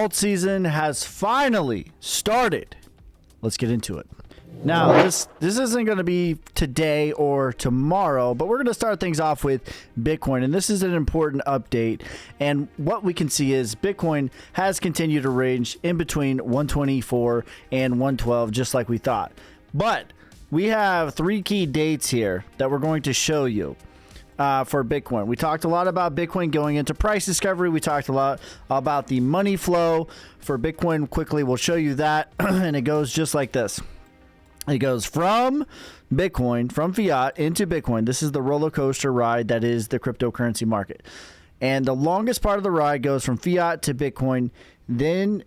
alt season has finally started. Let's get into it. Now, this isn't going to be today or tomorrow, but we're going to start things off with Bitcoin, and this is an important update. And what we can see is Bitcoin has continued to range in between 124 and 112, just like we thought. But we have three key dates here that we're going to show you for Bitcoin. We talked a lot about Bitcoin going into price discovery. We talked a lot about the money flow for Bitcoin. Quickly, we'll show you that, and it goes just like this. It goes from Bitcoin, from fiat into Bitcoin. This is the roller coaster ride that is the cryptocurrency market. And the longest part of the ride goes from fiat to Bitcoin. Then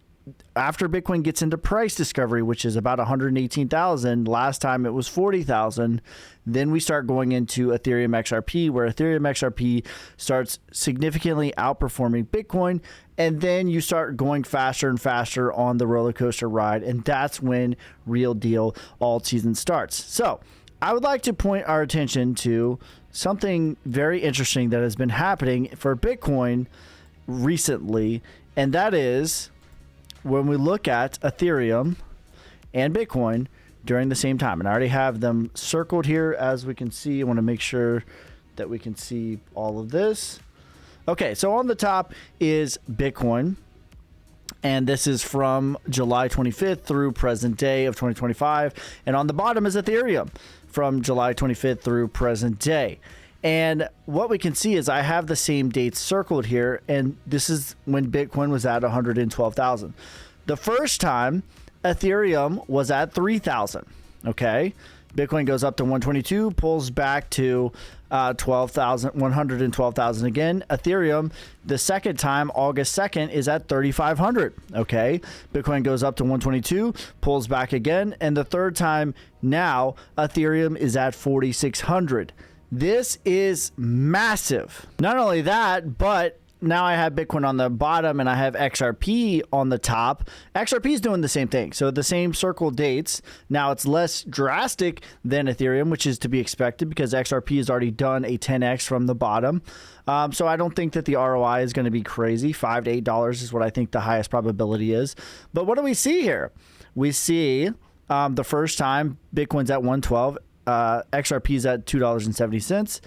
after Bitcoin gets into price discovery, which is about 118,000, last time it was 40,000, then we start going into Ethereum XRP, where Ethereum XRP starts significantly outperforming Bitcoin, and then you start going faster and faster on the roller coaster ride, and that's when real deal alt season starts. So I would like to point our attention to something very interesting that has been happening for Bitcoin recently, and that is when we look at Ethereum and Bitcoin during the same time. And I already have them circled here, as we can see. I want to make sure that we can see all of this. Okay, so on the top is Bitcoin, and this is from July 25th through present day of 2025. And on the bottom is Ethereum from July 25th through present day. And what we can see is I have the same dates circled here, and this is when Bitcoin was at 112,000. The first time Ethereum was at 3,000. Okay, Bitcoin goes up to 122, pulls back to 112,000 again. Ethereum, the second time, August 2nd, is at 3,500. Okay, Bitcoin goes up to 122, pulls back again, and the third time now, Ethereum is at 4,600. This is massive. Not only that, but now I have Bitcoin on the bottom and I have XRP on the top. XRP is doing the same thing. So the same circle dates. Now it's less drastic than Ethereum, which is to be expected because XRP has already done a 10x from the bottom. So I don't think that the ROI is going to be crazy. $5 to $8 is what I think the highest probability is. But what do we see here? We see the first time Bitcoin's at 112. XRP is at $2.70,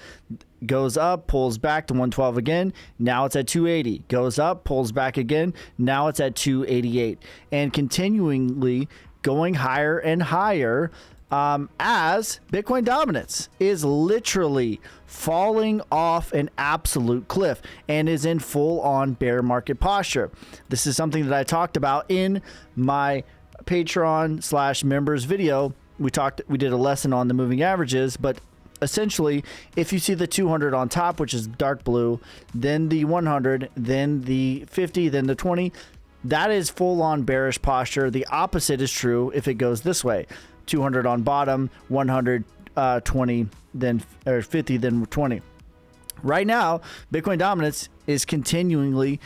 goes up, pulls back to 112 again. Now it's at 280, goes up, pulls back again. Now it's at 288, and continually going higher and higher as Bitcoin dominance is literally falling off an absolute cliff and is in full on bear market posture. This is something that I talked about in my Patreon/members video. We did a lesson on the moving averages, but essentially, if you see the 200 on top, which is dark blue, then the 100, then the 50, then the 20, that is full on bearish posture. The opposite is true if it goes this way: 200 on bottom, 100, 20, then or 50, then 20. Right now, Bitcoin dominance is continually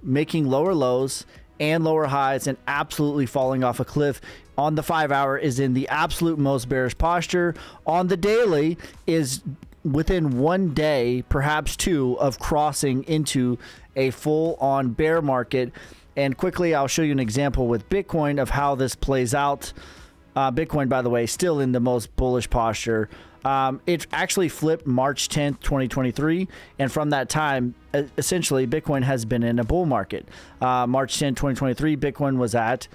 making lower lows and lower highs and absolutely falling off a cliff. On the 5-hour is in the absolute most bearish posture. On the daily is within 1 day, perhaps two, of crossing into a full-on bear market. And quickly, I'll show you an example with Bitcoin of how this plays out. Bitcoin, by the way, still in the most bullish posture. It actually flipped March 10th, 2023. And from that time, essentially, Bitcoin has been in a bull market. March 10th, 2023, Bitcoin was at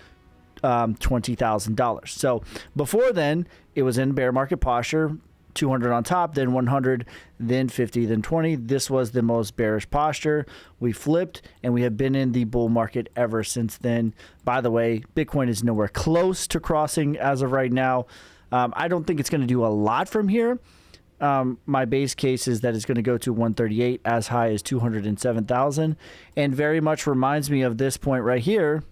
$20,000. So before then, it was in bear market posture, 200 on top, then 100, then 50, then 20. This was the most bearish posture. We flipped, and we have been in the bull market ever since then. By the way, Bitcoin is nowhere close to crossing as of right now. I don't think it's going to do a lot from here. My base case is that it's going to go to 138, as high as 207,000, and very much reminds me of this point right here,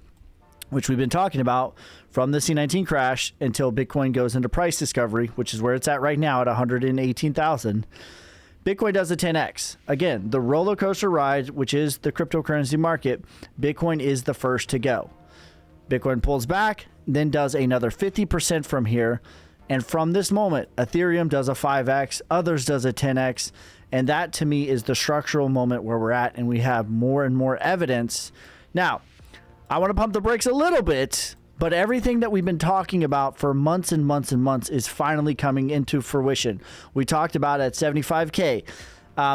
which we've been talking about from the C19 crash until Bitcoin goes into price discovery, which is where it's at right now at 118,000. Bitcoin does a 10x. Again, the roller coaster ride, which is the cryptocurrency market, Bitcoin is the first to go. Bitcoin pulls back, then does another 50% from here. And from this moment, Ethereum does a 5x, others does a 10x. And that to me is the structural moment where we're at, and we have more and more evidence. Now, I want to pump the brakes a little bit, but everything that we've been talking about for months and months and months is finally coming into fruition. We talked about at 75K,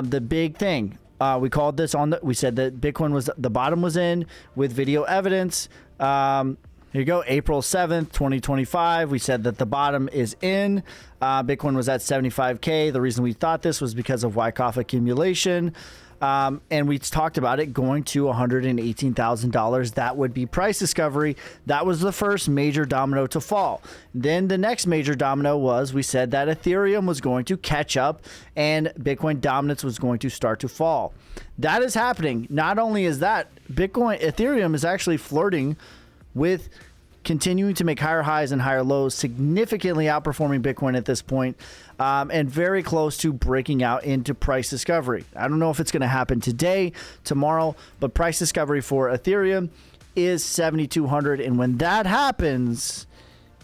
the big thing. We called this we said that Bitcoin was, the bottom was in with video evidence. Here you go, April 7th, 2025. We said that the bottom is in. Bitcoin was at 75K. The reason we thought this was because of Wyckoff accumulation. And we talked about it going to $118,000. That would be price discovery. That was the first major domino to fall. Then the next major domino was, we said that Ethereum was going to catch up and Bitcoin dominance was going to start to fall. That is happening. Not only is that, Ethereum is actually flirting with continuing to make higher highs and higher lows, significantly outperforming Bitcoin at this point, and very close to breaking out into price discovery. I don't know if it's going to happen today, tomorrow, but price discovery for Ethereum is 7,200. And when that happens,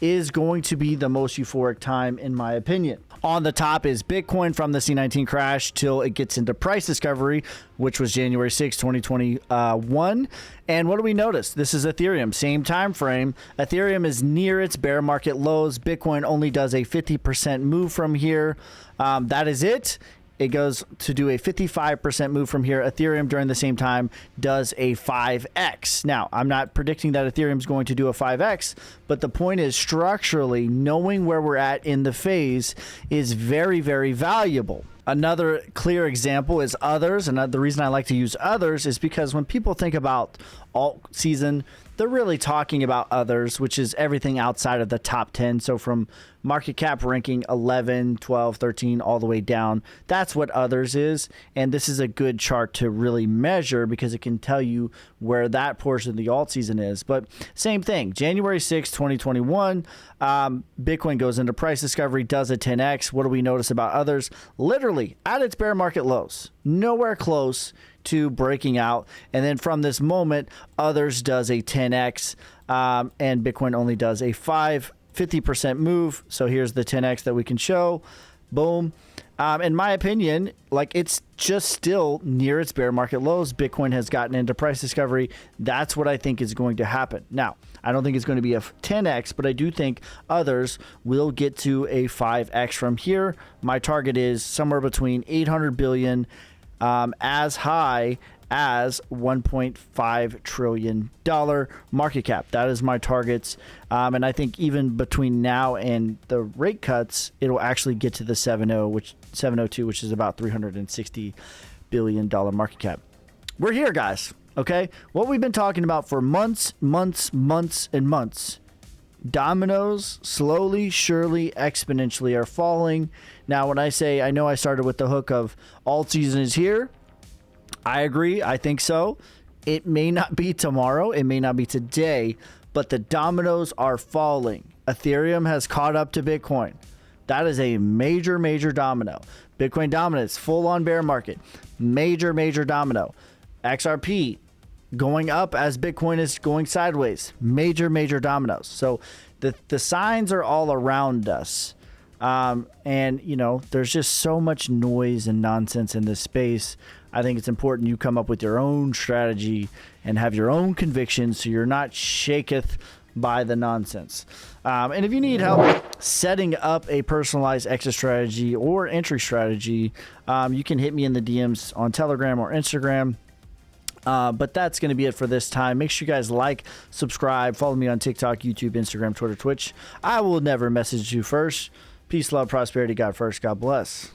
is going to be the most euphoric time, in my opinion. On the top is Bitcoin from the C19 crash till it gets into price discovery, which was January 6, 2021. And what do we notice? This is Ethereum, same time frame. Ethereum is near its bear market lows. Bitcoin only does a 50% move from here. That is it. It goes to do a 55% move from here. Ethereum during the same time does a 5x. Now, I'm not predicting that Ethereum is going to do a 5x, but the point is, structurally, knowing where we're at in the phase is very, very valuable. Another clear example is others. And the reason I like to use others is because when people think about alt season, they're really talking about others, which is everything outside of the top 10. So from market cap ranking 11, 12, 13, all the way down, that's what others is. And this is a good chart to really measure because it can tell you where that portion of the alt season is. But same thing, January 6, 2021, Bitcoin goes into price discovery, does a 10x. What do we notice about others? Literally at its bear market lows, nowhere close to breaking out. And then from this moment, others does a 10x, and Bitcoin only does a 50% move. So here's the 10x that we can show. Boom. In my opinion, like, it's just still near its bear market lows. Bitcoin has gotten into price discovery. That's what I think is going to happen. Now, I don't think it's going to be a 10x, but I do think others will get to a 5x from here. My target is somewhere between 800 billion as high as $1.5 trillion market cap. That is my targets. And I think even between now and the rate cuts, it'll actually get to the 702, which is about $360 billion market cap. We're here, guys. Okay. What we've been talking about for months, and months. Dominoes slowly, surely, exponentially are falling. Now, when I say, I know I started with the hook of alt season is here, I agree. I think so. It may not be tomorrow. It may not be today, but the dominoes are falling. Ethereum has caught up to Bitcoin. That is a major, major domino. Bitcoin dominance, full on bear market. Major, major domino. XRP going up as Bitcoin is going sideways. Major, major dominoes. So the signs are all around us. And, you know, there's just so much noise and nonsense in this space. I think it's important you come up with your own strategy and have your own convictions so you're not shaketh by the nonsense. And if you need help setting up a personalized exit strategy or entry strategy, you can hit me in the DMs on Telegram or Instagram. But that's going to be it for this time. Make sure you guys like, subscribe, follow me on TikTok, YouTube, Instagram, Twitter, Twitch. I will never message you first. Peace, love, prosperity, God first. God bless.